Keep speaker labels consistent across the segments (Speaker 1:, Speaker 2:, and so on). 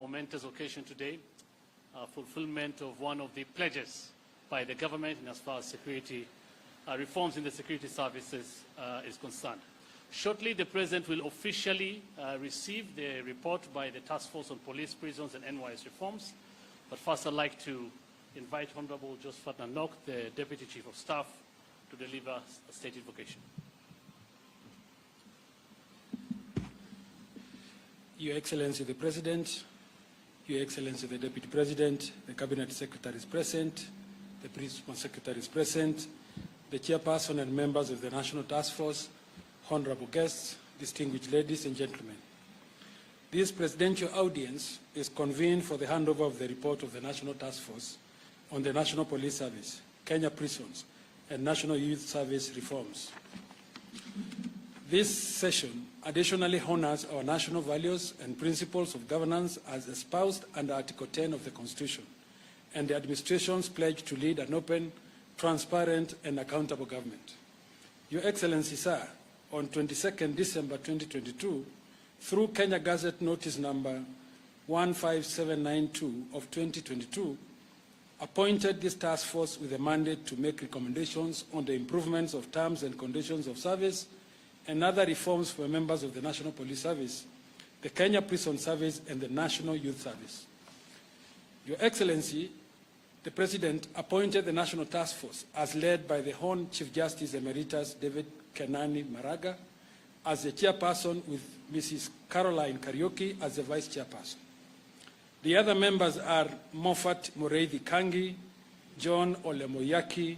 Speaker 1: Momentous occasion today, fulfillment of one of the pledges by the government in as far as security reforms in the security services is concerned. Shortly, the President will officially receive the report by the Task Force on Police, Prisons and NYS Reforms. But first, I'd like to invite Honorable Josephat Nanok, the Deputy Chief of Staff, to deliver a state invocation.
Speaker 2: Your Excellency the President, Your Excellency the Deputy President, the Cabinet Secretary is present, the Principal Secretary is present, the Chairperson and members of the National Task Force, honorable guests, distinguished ladies and gentlemen. This presidential audience is convened for the handover of the report of the National Task Force on the National Police Service, Kenya Prisons, and National Youth Service reforms. This session additionally honors our national values and principles of governance as espoused under Article 10 of the Constitution and the administration's pledge to lead an open, transparent, and accountable government. Your Excellency, sir, on 22nd December 2022, through Kenya Gazette Notice number 15792 of 2022, appointed this task force with a mandate to make recommendations on the improvements of terms and conditions of service and other reforms for members of the National Police Service, the Kenya Prison Service, and the National Youth Service. Your Excellency, the President appointed the National Task Force as led by the Hon Chief Justice Emeritus David Kenani Maraga as the chairperson, with Mrs. Caroline Kariuki as the vice chairperson. The other members are Moffat Mureithi Kangi, John Olemoyaki,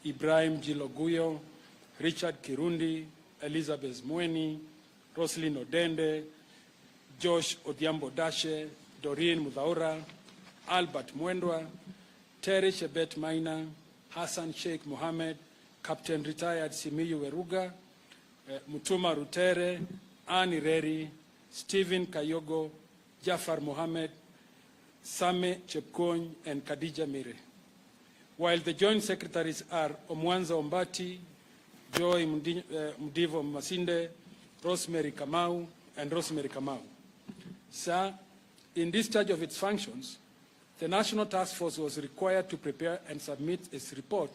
Speaker 2: Ibrahim Jiloguyo, Richard Kirundi, Elizabeth Mweni, Roslyn Odende, Josh Odhiambo Dashe, Doreen Mudhaura, Albert Mwendwa, Terry Shebet Maina, Hassan Sheikh Mohammed, Captain Retired Simiyu Weruga, Mutuma Rutere, Annie Reri, Stephen Kayogo, Jafar Mohammed, Same Chepkony, and Khadija Mire. While the joint secretaries are Omwanza Ombati, Joy Mdivo Masinde, Rosemary Kamau, and Rosemary Kamau. Sir, in discharge of its functions, the National Task Force was required to prepare and submit its report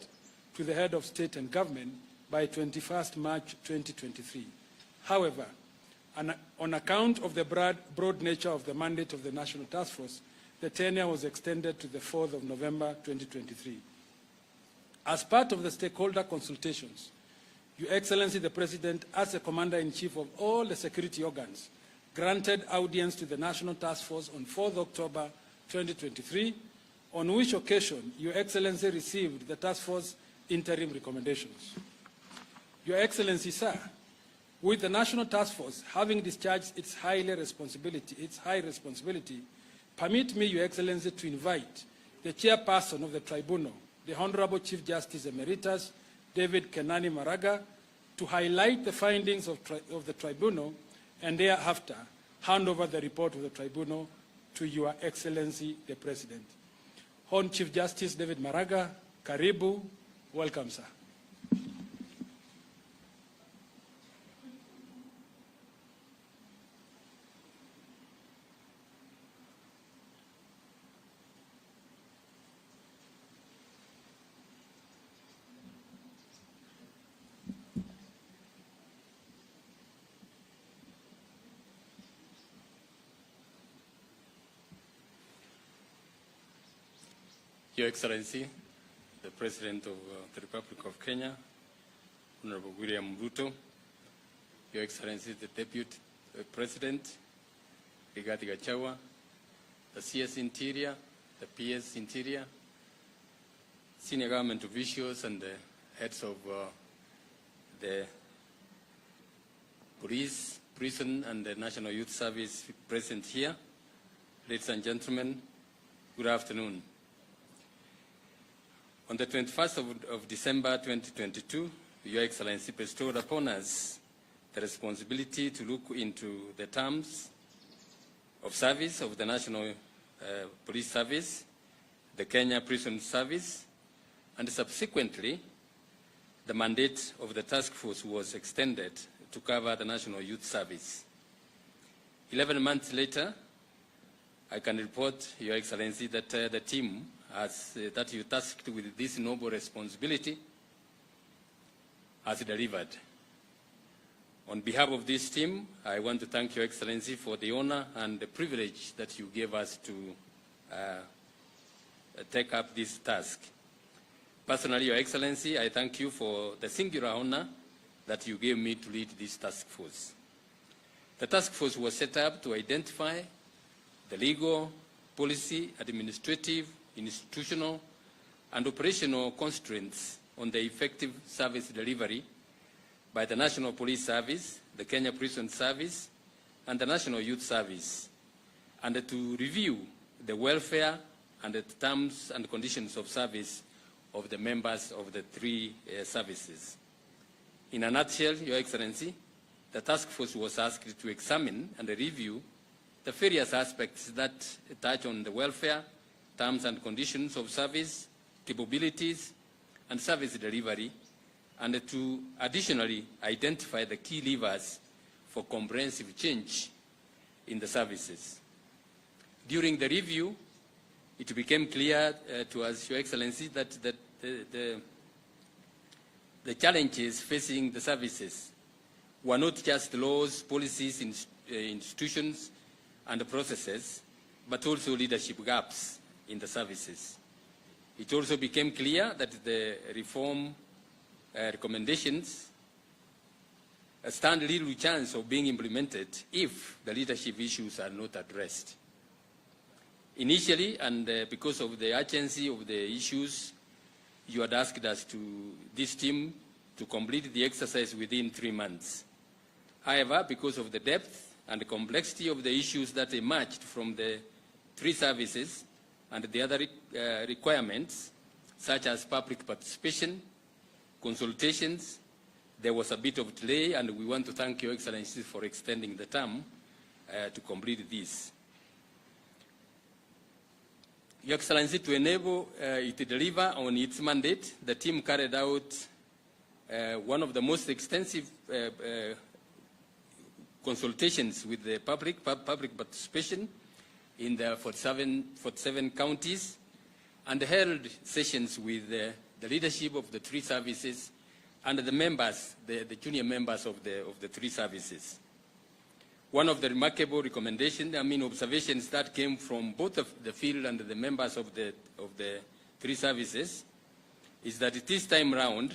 Speaker 2: to the head of state and government by 21st March 2023. However, on account of the broad nature of the mandate of the National Task Force, the tenure was extended to the 4th of November 2023. As part of the stakeholder consultations, Your Excellency the President, as the Commander-in-Chief of all the security organs, granted audience to the National Task Force on 4th October 2023, on which occasion Your Excellency received the Task Force interim recommendations. Your Excellency, sir, with the National Task Force having discharged its high responsibility, permit me, Your Excellency, to invite the chairperson of the tribunal, the Honorable Chief Justice Emeritus David Kenani Maraga, to highlight the findings of the tribunal and thereafter hand over the report of the tribunal to Your Excellency the President. Hon Chief Justice David Maraga, karibu, welcome, sir.
Speaker 3: Your Excellency, the President of the Republic of Kenya, Honorable William Ruto, Your Excellency, the Deputy President, Rigathi Gachagua, the CS Interior, the PS Interior, senior government officials and the heads of the police, prison and the National Youth Service present here. Ladies and gentlemen, good afternoon. On the 21st of December 2022, Your Excellency bestowed upon us the responsibility to look into the terms of service of the National Police Service, the Kenya Prison Service, and subsequently, the mandate of the task force was extended to cover the National Youth Service. 11 months later, I can report, Your Excellency, that the team that you tasked with this noble responsibility has delivered. On behalf of this team, I want to thank Your Excellency for the honor and the privilege that you gave us to take up this task. Personally, Your Excellency, I thank you for the singular honor that you gave me to lead this task force. The task force was set up to identify the legal, policy, administrative, institutional, and operational constraints on the effective service delivery by the National Police Service, the Kenya Prison Service, and the National Youth Service, and to review the welfare and the terms and conditions of service of the members of the three services. In a nutshell, Your Excellency, the task force was asked to examine and review the various aspects that touch on the welfare, terms and conditions of service, capabilities, and service delivery, and to additionally identify the key levers for comprehensive change in the services. During the review, it became clear to us, Your Excellency, that the challenges facing the services were not just laws, policies, institutions, and processes, but also leadership gaps in the services. It also became clear that the reform recommendations stand little chance of being implemented if the leadership issues are not addressed. Initially, and because of the urgency of the issues, you had asked us this team to complete the exercise within 3 months. However, because of the depth and the complexity of the issues that emerged from the three services and the other requirements, such as public participation, consultations, there was a bit of delay, and we want to thank Your Excellency for extending the term to complete this. Your Excellency, to enable it to deliver on its mandate, the team carried out one of the most extensive consultations with the public participation in the 47 counties, and held sessions with the leadership of the three services and the members, the junior members of the three services. One of the remarkable recommendations, observations that came from both the field and the members of the three services, is that this time round,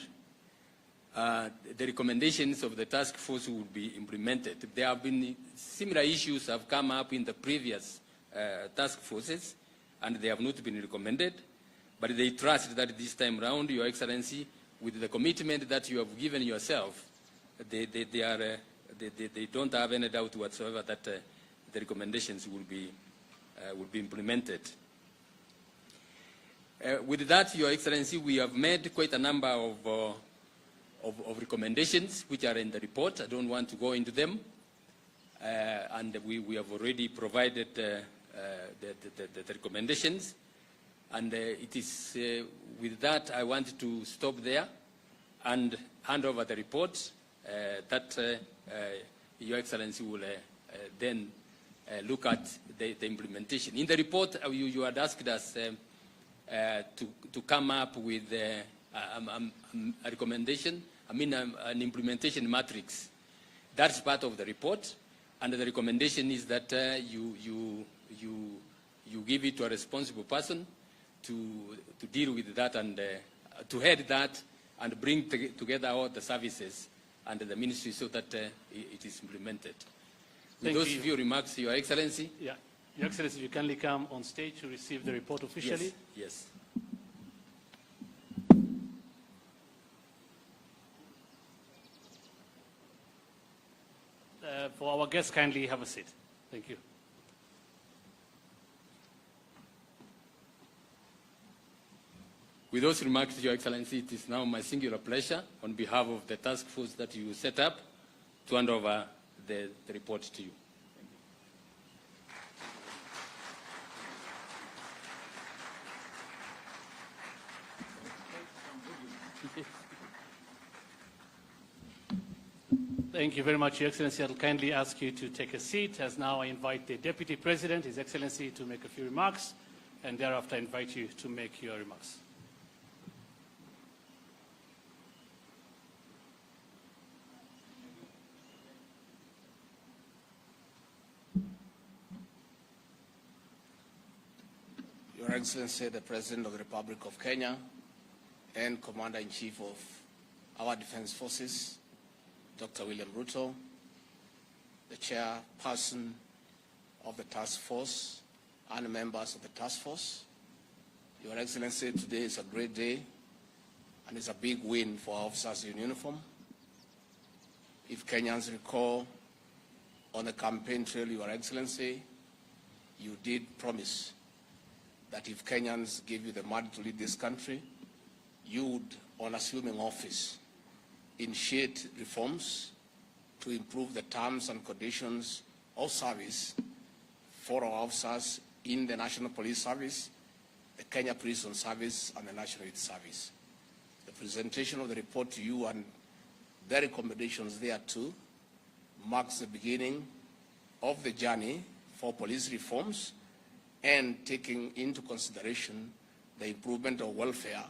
Speaker 3: the recommendations of the task force will be implemented. There have been similar issues have come up in the previous task forces, and they have not been recommended, but they trust that this time round, Your Excellency, with the commitment that you have given yourself, they don't have any doubt whatsoever that the recommendations will be implemented. With that, Your Excellency, we have made quite a number of recommendations which are in the report. I don't want to go into them. And we have already provided the recommendations. And it is with that I want to stop there and hand over the report that Your Excellency will then look at the implementation. In the report, you had asked us to come up with a recommendation, an implementation matrix. That's part of the report, and the recommendation is that you give it to a responsible person to deal with that and to head that and bring together all the services under the ministry so that it is implemented. With those few remarks, Your Excellency.
Speaker 1: Yeah. Your Excellency, you kindly come on stage to receive the report officially.
Speaker 3: Yes.
Speaker 1: For our guests, kindly have a seat. Thank you.
Speaker 3: With those remarks, Your Excellency, it is now my singular pleasure, on behalf of the task force that you set up, to hand over the report to you. Thank you.
Speaker 1: Thank you very much, Your Excellency. I'll kindly ask you to take a seat, as now I invite the Deputy President, His Excellency, to make a few remarks, and thereafter I invite you to make your remarks.
Speaker 4: Your Excellency, the President of the Republic of Kenya and Commander-in-Chief of our Defense Forces, Dr. William Ruto, the Chairperson of the Task Force and members of the Task Force. Your Excellency, today is a great day and it's a big win for our officers in uniform. If Kenyans recall, on the campaign trail, Your Excellency, you did promise that if Kenyans give you the money to lead this country, you would, on assuming office, initiate reforms to improve the terms and conditions of service for our officers in the National Police Service, the Kenya Prison Service, and the National Youth Service. The presentation of the report to you and the recommendations there too marks the beginning of the journey for police reforms and taking into consideration the improvement of welfare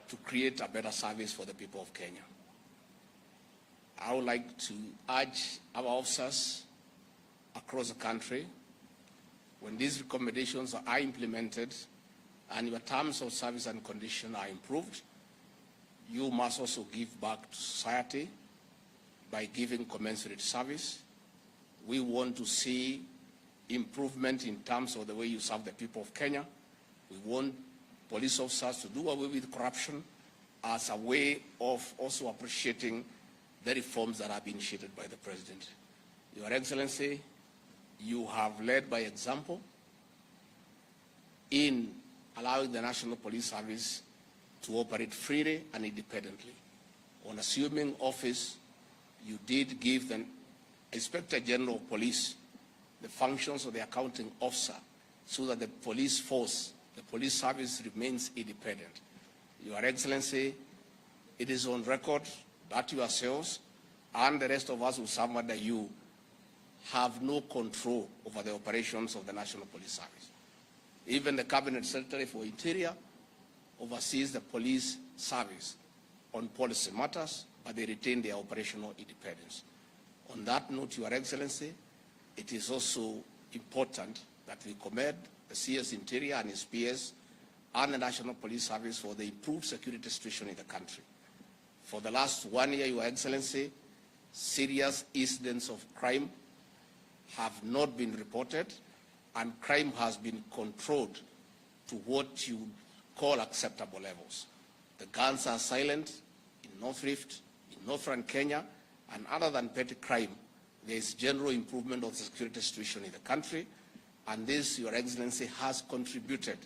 Speaker 4: to create a better service for the people of Kenya. I would like to urge our officers across the country, when these recommendations are implemented and your terms of service and condition are improved, you must also give back to society by giving commensurate service. We want to see improvement in terms of the way you serve the people of Kenya. We want police officers to do away with corruption as a way of also appreciating the reforms that have been initiated by the President. Your Excellency, you have led by example in allowing the National Police Service to operate freely and independently. On assuming office, you did give the Inspector General of Police the functions of the accounting officer so that the police force, the police service remains independent. Your Excellency, it is on record that yourselves and the rest of us who serve under you have no control over the operations of the National Police Service. Even the Cabinet Secretary for Interior oversees the police service on policy matters, but they retain their operational independence. On that note, Your Excellency, it is also important that we commend the CS Interior and his PS and the National Police Service for the improved security situation in the country. For the last 1 year, Your Excellency, serious incidents of crime have not been reported, and crime has been controlled to what you call acceptable levels. The guns are silent in North Rift, in Northern Kenya, and other than petty crime, there is general improvement of the security situation in the country, and this, Your Excellency, has contributed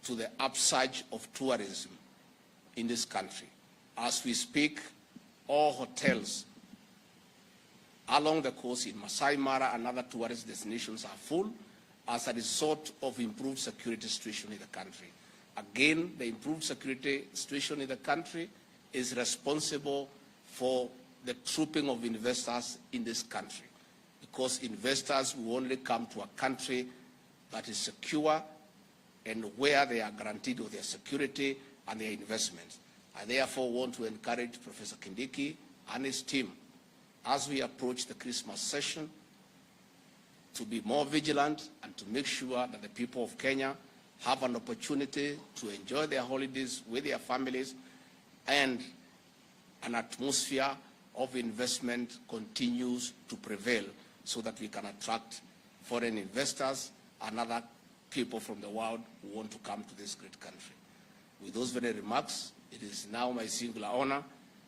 Speaker 4: to the upsurge of tourism in this country. As we speak, all hotels along the coast in Masai Mara and other tourist destinations are full as a result of improved security situation in the country. Again, the improved security situation in the country is responsible for the trooping of investors in this country, because investors will only come to a country that is secure and where they are guaranteed of their security and their investments. I therefore want to encourage Professor Kindiki and his team, as we approach the Christmas session, to be more vigilant and to make sure that the people of Kenya have an opportunity to enjoy their holidays with their families, and an atmosphere of investment continues to prevail so that we can attract foreign investors and other people from the world who want to come to this great country. With those very remarks, it is now my singular honor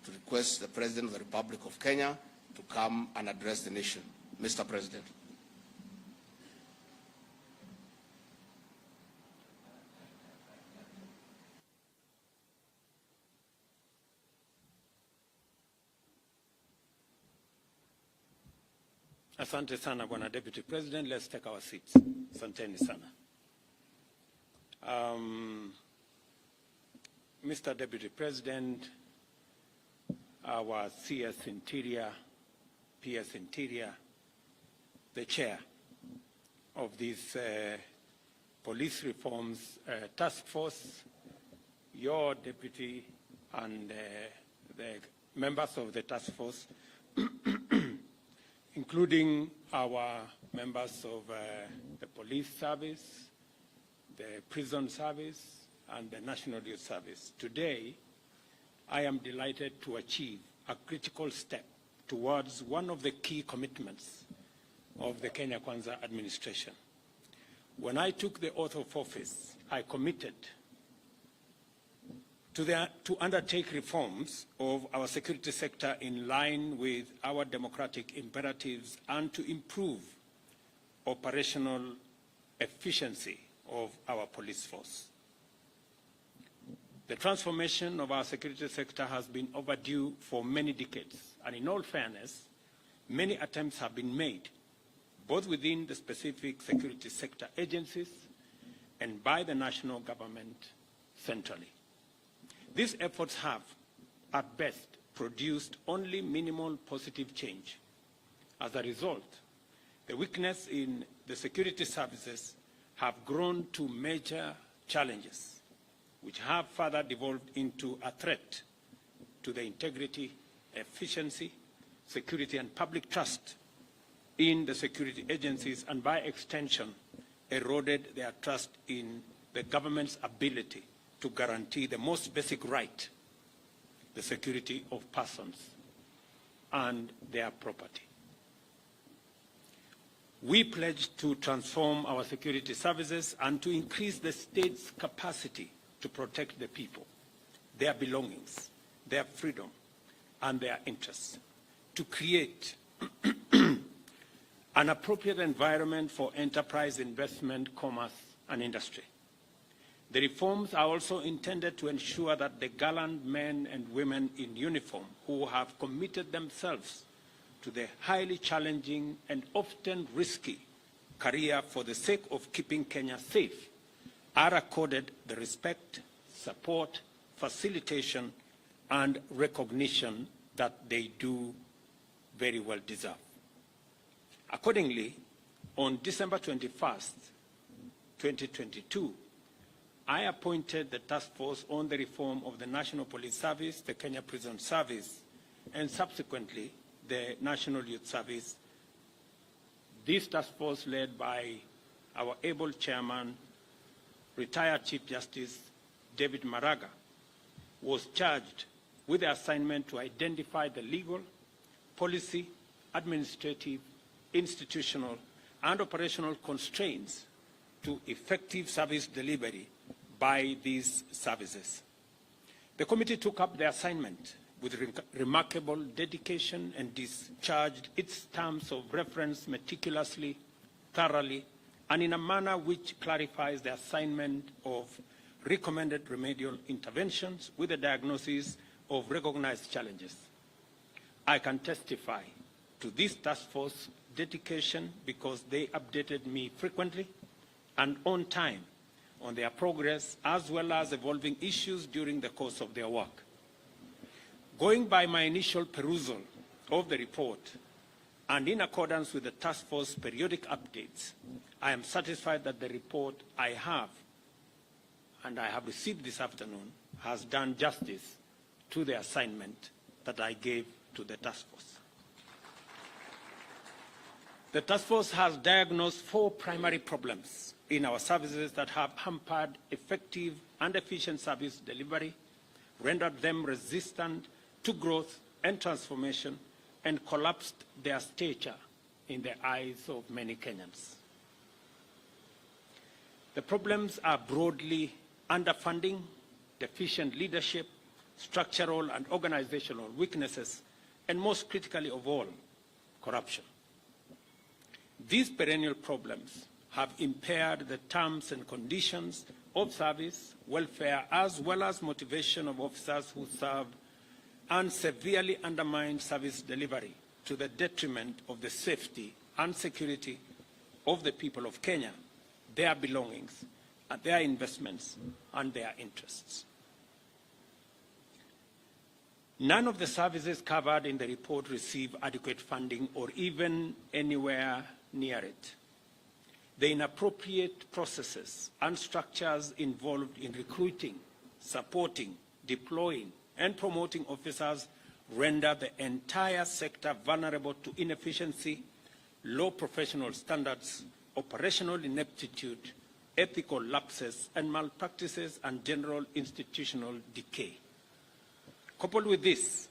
Speaker 4: to request the President of the Republic of Kenya to come and address the nation. Mr. President.
Speaker 5: Asante sana, Bwana Deputy President. Let's take our seats. Asanteni sana. Mr. Deputy President, our CS Interior PS Interior, the chair of this police reforms task force, your deputy and the members of the task force, including our members of the police service, the prison service, and the National Youth Service. Today, I am delighted to achieve a critical step towards one of the key commitments of the Kenya Kwanza administration. When I took the oath of office, I committed to undertake reforms of our security sector in line with our democratic imperatives and to improve operational efficiency of our police force. The transformation of our security sector has been overdue for many decades, and in all fairness, many attempts have been made, both within the specific security sector agencies and by the national government centrally. These efforts have, at best, produced only minimal positive change. As a result, the weakness in the security services have grown to major challenges, which have further devolved into a threat to the integrity, efficiency, security, and public trust in the security agencies, and by extension, eroded their trust in the government's ability to guarantee the most basic right, the security of persons and their property. We pledged to transform our security services and to increase the state's capacity to protect the people, their belongings, their freedom, and their interests, to create an appropriate environment for enterprise, investment, commerce, and industry. The reforms are also intended to ensure that the gallant men and women in uniform who have committed themselves to the highly challenging and often risky career for the sake of keeping Kenya safe are accorded the respect, support, facilitation, and recognition that they do very well deserve. Accordingly, on December 21st, 2022, I appointed the task force on the reform of the National Police Service, the Kenya Prison Service, and subsequently the National Youth Service. This task force, led by our able chairman, retired Chief Justice David Maraga, was charged with the assignment to identify the legal, policy, administrative, institutional, and operational constraints to effective service delivery by these services. The committee took up the assignment with remarkable dedication and discharged its terms of reference meticulously, thoroughly, and in a manner which clarifies the assignment of recommended remedial interventions with a diagnosis of recognized challenges. I can testify to this task force dedication because they updated me frequently and on time on their progress, as well as evolving issues during the course of their work. Going by my initial perusal of the report, and in accordance with the task force periodic updates, I am satisfied that the report I have received this afternoon has done justice to the assignment that I gave to the task force. The task force has diagnosed 4 primary problems in our services that have hampered effective and efficient service delivery, rendered them resistant to growth and transformation, and collapsed their stature in the eyes of many Kenyans. The problems are broadly underfunding, deficient leadership, structural and organizational weaknesses, and most critically of all, corruption. These perennial problems have impaired the terms and conditions of service, welfare, as well as motivation of officers who serve, and severely undermined service delivery to the detriment of the safety and security of the people of Kenya, their belongings, their investments, and their interests. None of the services covered in the report receive adequate funding or even anywhere near it. The inappropriate processes and structures involved in recruiting, supporting, deploying, and promoting officers render the entire sector vulnerable to inefficiency, low professional standards, operational ineptitude, ethical lapses and malpractices, and general institutional decay. Coupled with this,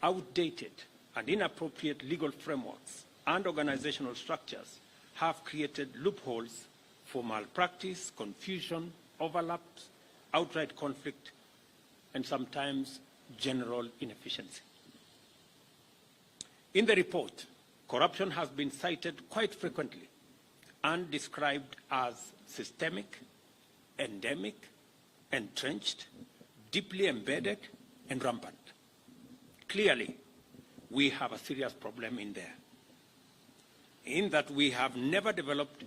Speaker 5: outdated and inappropriate legal frameworks and organizational structures have created loopholes for malpractice, confusion, overlaps, outright conflict, and sometimes general inefficiency. In the report, corruption has been cited quite frequently and described as systemic, endemic, entrenched, deeply embedded, and rampant. Clearly, we have a serious problem in there, in that we have never developed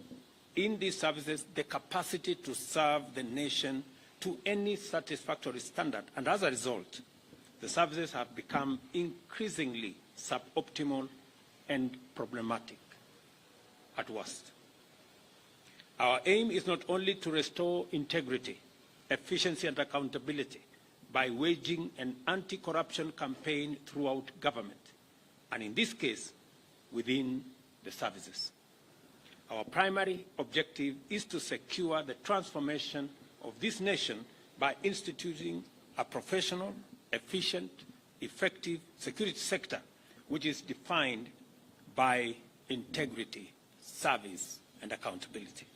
Speaker 5: in these services the capacity to serve the nation to any satisfactory standard, and as a result, the services have become increasingly suboptimal and problematic at worst. Our aim is not only to restore integrity, efficiency, and accountability by waging an anti-corruption campaign throughout government, and in this case, within the services. Our primary objective is to secure the transformation of this nation by instituting a professional, efficient, effective security sector which is defined by integrity, service, and accountability.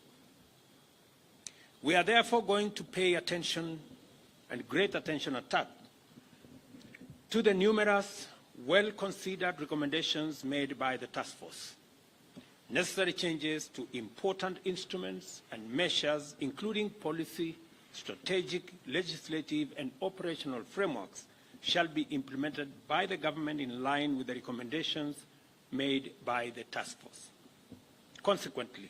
Speaker 5: We are therefore going to pay attention, and great attention at that, to the numerous well-considered recommendations made by the task force. Necessary changes to important instruments and measures, including policy, strategic, legislative, and operational frameworks, shall be implemented by the government in line with the recommendations made by the task force. Consequently,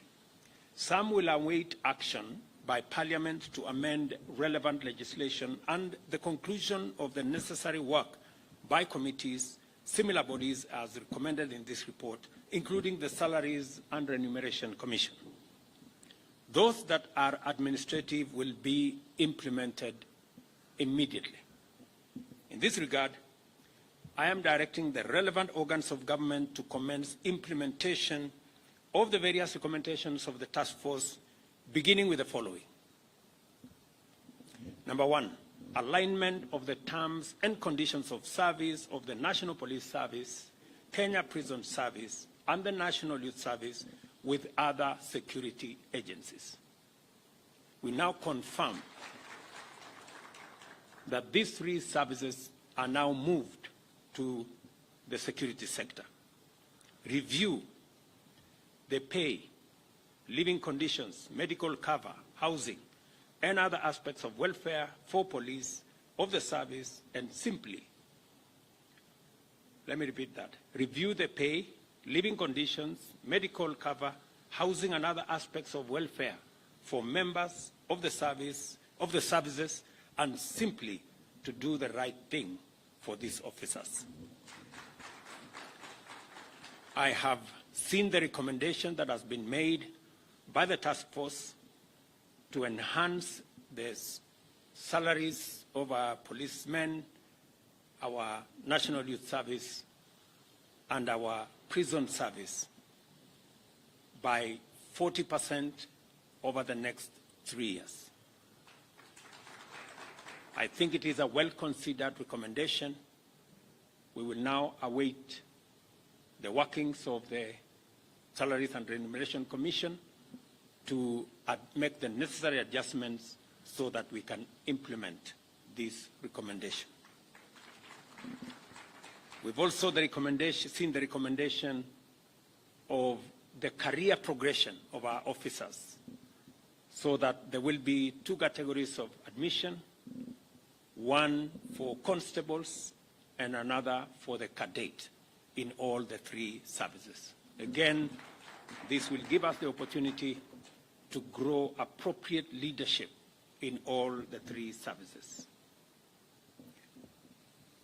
Speaker 5: some will await action by Parliament to amend relevant legislation and the conclusion of the necessary work by committees, similar bodies as recommended in this report, including the Salaries and Remuneration Commission. Those that are administrative will be implemented immediately. In this regard, I am directing the relevant organs of government to commence implementation of the various recommendations of the task force, beginning with the following. Number one, alignment of the terms and conditions of service of the National Police Service, Kenya Prison Service, and the National Youth Service with other security agencies. We now confirm that these three services are now moved to the security sector. Review the pay, living conditions, medical cover, housing, and other aspects of welfare for police of the service, and simply, let me repeat that, review the pay, living conditions, medical cover, housing, and other aspects of welfare for members of the services, and simply to do the right thing for these officers. I have seen the recommendation that has been made by the task force to enhance the salaries of our policemen, our National Youth Service, and our prison service by 40% over the next 3 years. I think it is a well-considered recommendation. We will now await the workings of the Salaries and Remuneration Commission to make the necessary adjustments so that we can implement this recommendation. We've also seen the recommendation of the career progression of our officers, so that there will be two categories of admission, one for constables and another for the cadet in all the three services. Again, this will give us the opportunity to grow appropriate leadership in all the three services.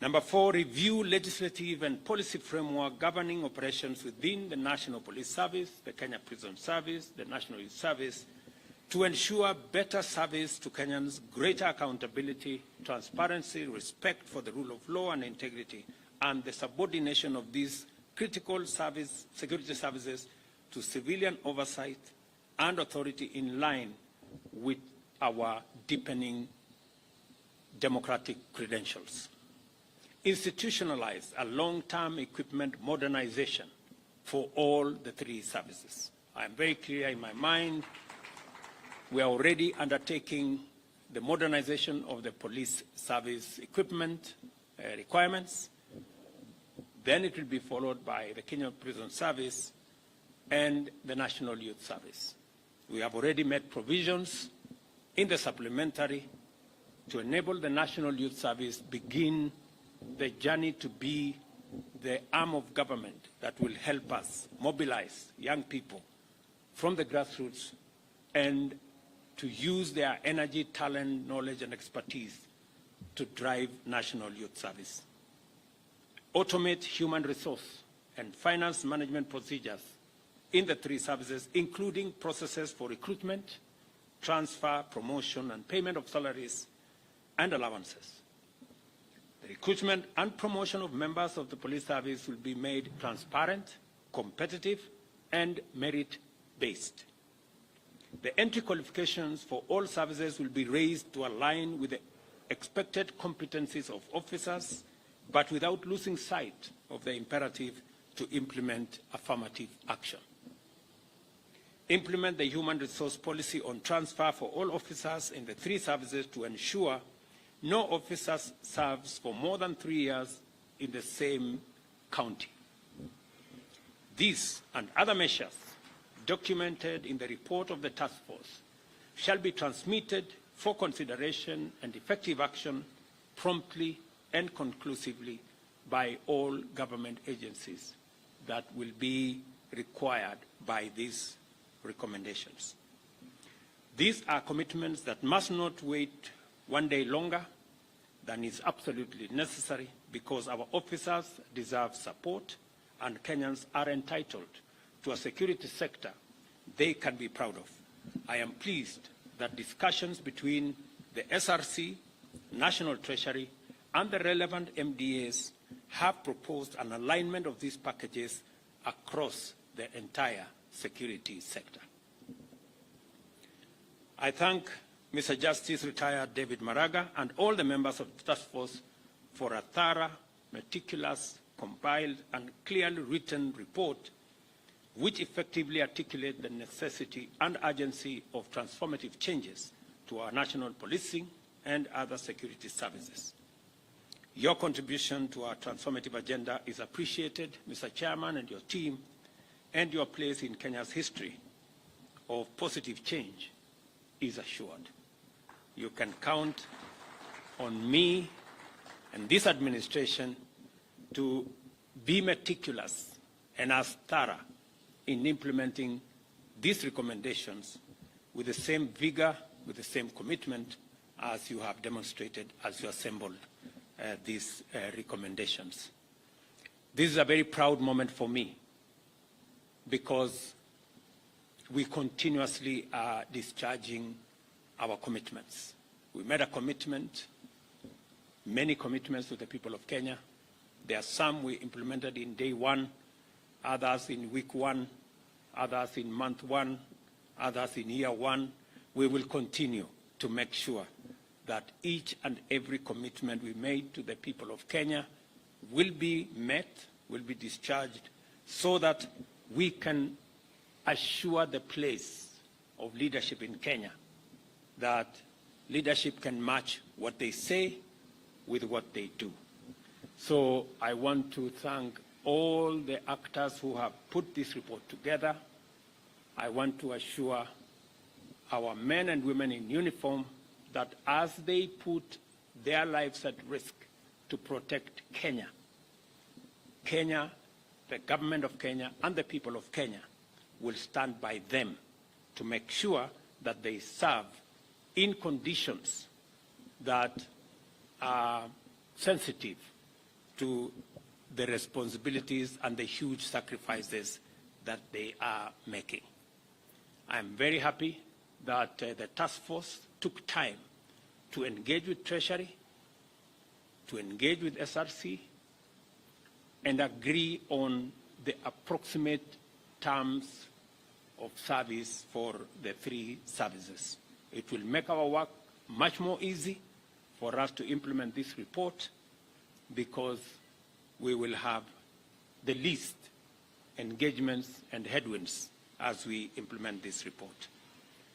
Speaker 5: Number 4, review legislative and policy framework governing operations within the National Police Service, the Kenya Prison Service, the National Youth Service, to ensure better service to Kenyans, greater accountability, transparency, respect for the rule of law and integrity, and the subordination of these critical security services to civilian oversight and authority in line with our deepening democratic credentials. Institutionalize a long-term equipment modernization for all the 3 services. I am very clear in my mind, we are already undertaking the modernization of the police service equipment requirements. Then it will be followed by the Kenya Prison Service and the National Youth Service. We have already made provisions in the supplementary to enable the National Youth Service begin the journey to be the arm of government that will help us mobilize young people from the grassroots and to use their energy, talent, knowledge, and expertise to drive National Youth Service. Automate human resource and finance management procedures in the 3 services, including processes for recruitment, transfer, promotion, and payment of salaries and allowances. The recruitment and promotion of members of the police service will be made transparent, competitive, and merit-based. The entry qualifications for all services will be raised to align with the expected competencies of officers, but without losing sight of the imperative to implement affirmative action. Implement the human resource policy on transfer for all officers in the 3 services to ensure no officer serves for more than 3 years in the same county. These and other measures documented in the report of the task force shall be transmitted for consideration and effective action promptly and conclusively by all government agencies that will be required by these recommendations. These are commitments that must not wait one day longer than is absolutely necessary, because our officers deserve support and Kenyans are entitled to a security sector they can be proud of. I am pleased that discussions between the SRC, National Treasury, and the relevant MDAs have proposed an alignment of these packages across the entire security sector. I thank Mr. Justice Retired David Maraga and all the members of the task force for a thorough, meticulous, compiled, and clearly written report which effectively articulate the necessity and urgency of transformative changes to our national policing and other security services. Your contribution to our transformative agenda is appreciated, Mr. Chairman, and your team, and your place in Kenya's history of positive change is assured. You can count on me and this administration to be meticulous and as thorough in implementing these recommendations with the same vigor, with the same commitment as you have demonstrated as you assembled these recommendations. This is a very proud moment for me because we continuously are discharging our commitments. We made a commitment, many commitments to the people of Kenya. There are some we implemented in day one, others in week one, others in month one, others in year one. We will continue to make sure that each and every commitment we made to the people of Kenya will be met, will be discharged, so that we can assure the place of leadership in Kenya, that leadership can match what they say with what they do. So I want to thank all the actors who have put this report together. I want to assure our men and women in uniform that as they put their lives at risk to protect Kenya, the government of Kenya and the people of Kenya will stand by them to make sure that they serve in conditions that are sensitive to the responsibilities and the huge sacrifices that they are making. I'm very happy that the task force took time to engage with Treasury, to engage with SRC, and agree on the approximate terms of service for the three services. It will make our work much more easy for us to implement this report, because we will have the least engagements and headwinds as we implement this report.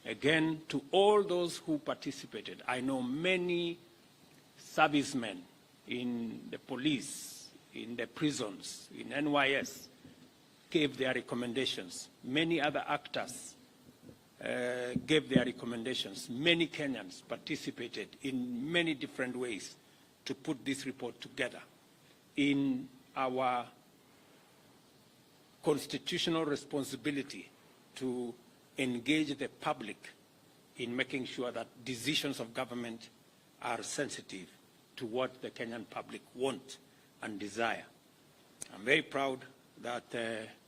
Speaker 5: Again, to all those who participated, I know many servicemen in the police, in the prisons, in NYS, gave their recommendations. Many other actors gave their recommendations. Many Kenyans participated in many different ways to put this report together. In our constitutional responsibility to engage the public in making sure that decisions of government are sensitive to what the Kenyan public want and desire. I'm very proud that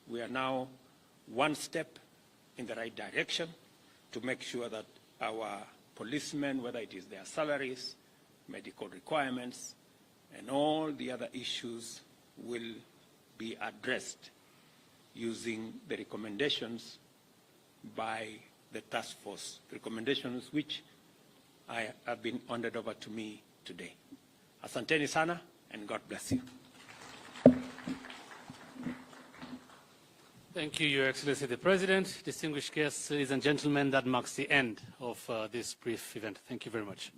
Speaker 5: we are now one step in the right direction to make sure that our policemen, whether it is their salaries, medical requirements, and all the other issues, will be addressed using the recommendations by the task force, recommendations which have been handed over to me today. Asanteni sana, and God bless you.
Speaker 1: Thank you, Your Excellency the President. Distinguished guests, ladies and gentlemen, that marks the end of this brief event. Thank you very much.